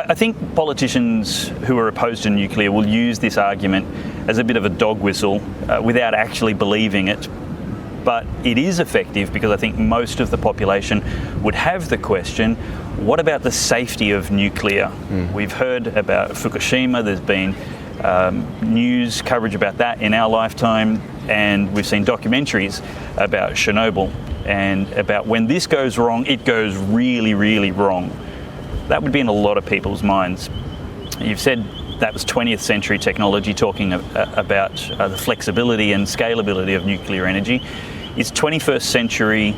I think politicians who are opposed to nuclear will use this argument as a bit of a dog whistle without actually believing it. But it is effective because I think most of the population would have the question, what about the safety of nuclear? We've heard about Fukushima, there's been news coverage about that in our lifetime, and we've seen documentaries about Chernobyl and about when this goes wrong, it goes really, really wrong. That would be in a lot of people's minds. You've said that was 20th century technology, talking about the flexibility and scalability of nuclear energy. Is 21st century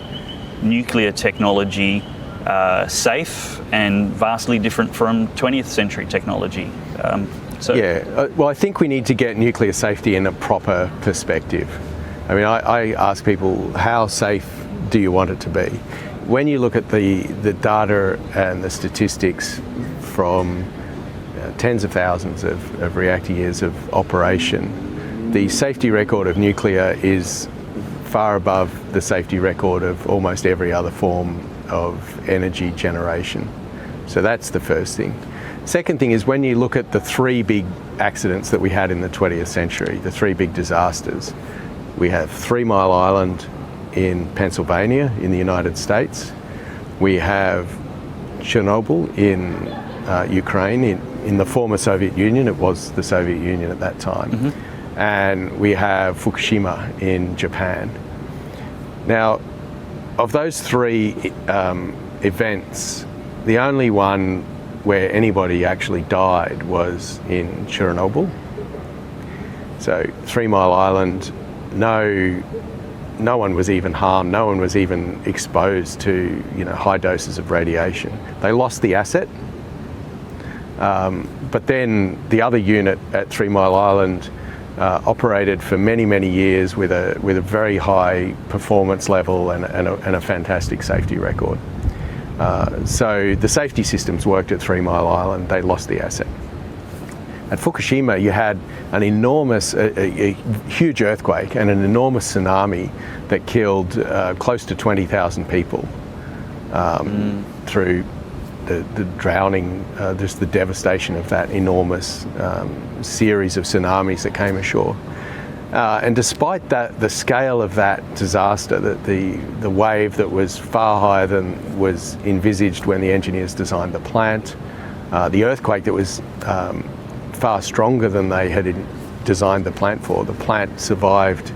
nuclear technology safe and vastly different from 20th century technology? Well, I think we need to get nuclear safety in a proper perspective. I mean, I ask people, how safe do you want it to be? When you look at the data and the statistics from tens of thousands of reactor years of operation, the safety record of nuclear is far above the safety record of almost every other form of energy generation. So that's the first thing. Second thing is, when you look at the three big accidents that we had in the 20th century, the three big disasters, we have 3 Mile Island in Pennsylvania in the United States. We have Chernobyl in Ukraine, in the former Soviet Union. It was the Soviet Union at that time. And we have Fukushima in Japan. Now, of those three events, the only one where anybody actually died was in Chernobyl. So 3 Mile Island, no one was even harmed, no one was even exposed to high doses of radiation. They lost the asset, but then the other unit at 3 Mile Island operated for many, many years with a very high performance level and a fantastic safety record. So the safety systems worked at 3 Mile Island. They lost the asset. At Fukushima, you had an enormous, a huge earthquake and an enormous tsunami that killed close to 20,000 people through the drowning, just the devastation of that enormous series of tsunamis that came ashore. And despite that, the scale of that disaster, the wave that was far higher than was envisaged when the engineers designed the plant, the earthquake that was far stronger than they had designed the plant for, the plant survived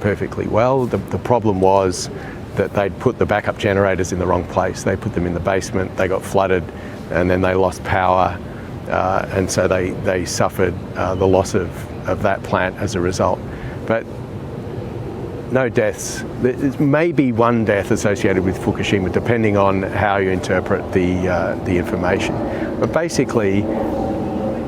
perfectly well. The problem was that they'd put the backup generators in the wrong place. They put them in the basement, they got flooded, and then they lost power, and so they suffered the loss of that plant as a result. But no deaths. There's maybe one death associated with Fukushima, depending on how you interpret the information. But basically,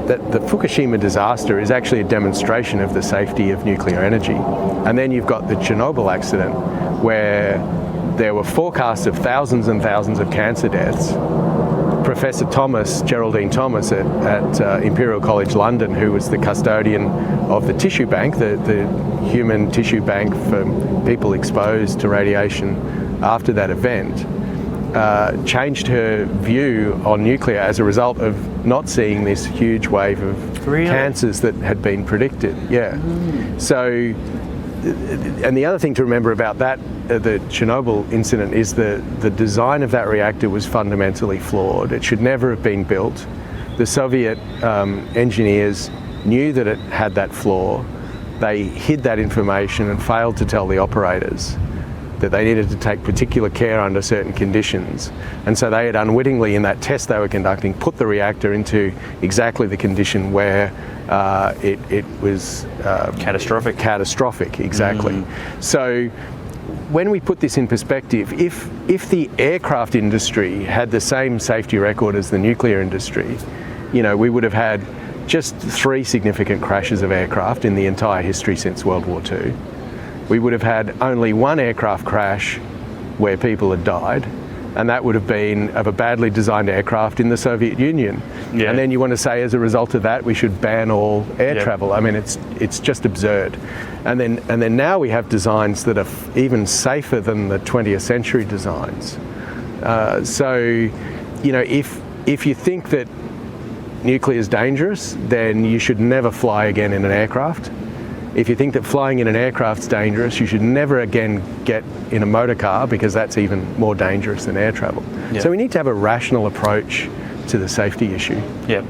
the Fukushima disaster is actually a demonstration of the safety of nuclear energy. And then you've got the Chernobyl accident, where there were forecasts of thousands and thousands of cancer deaths. Professor Thomas, Geraldine Thomas at Imperial College London, who was the custodian of the tissue bank, the human tissue bank for people exposed to radiation after that event, changed her view on nuclear as a result of not seeing this huge wave of cancers that had been predicted. So, and the other thing to remember about that, the Chernobyl incident, is the design of that reactor was fundamentally flawed. It should never have been built. The Soviet engineers knew that it had that flaw. They hid that information and failed to tell the operators that they needed to take particular care under certain conditions. And so they had unwittingly, in that test they were conducting, put the reactor into exactly the condition where it was catastrophic, exactly. So when we put this in perspective, if the aircraft industry had the same safety record as the nuclear industry, we would have had just 3 significant crashes of aircraft in the entire history since World War II. We would have had only 1 aircraft crash where people had died, and that would have been of a badly designed aircraft in the Soviet Union. And then you want to say, as a result of that, we should ban all air travel. I mean, it's just absurd. And then now we have designs that are even safer than the 20th century designs. So, if you think that nuclear is dangerous, then you should never fly again in an aircraft. If you think that flying in an aircraft is dangerous, you should never again get in a motor car, because that's even more dangerous than air travel. Yeah. So we need to have a rational approach to the safety issue. Yeah.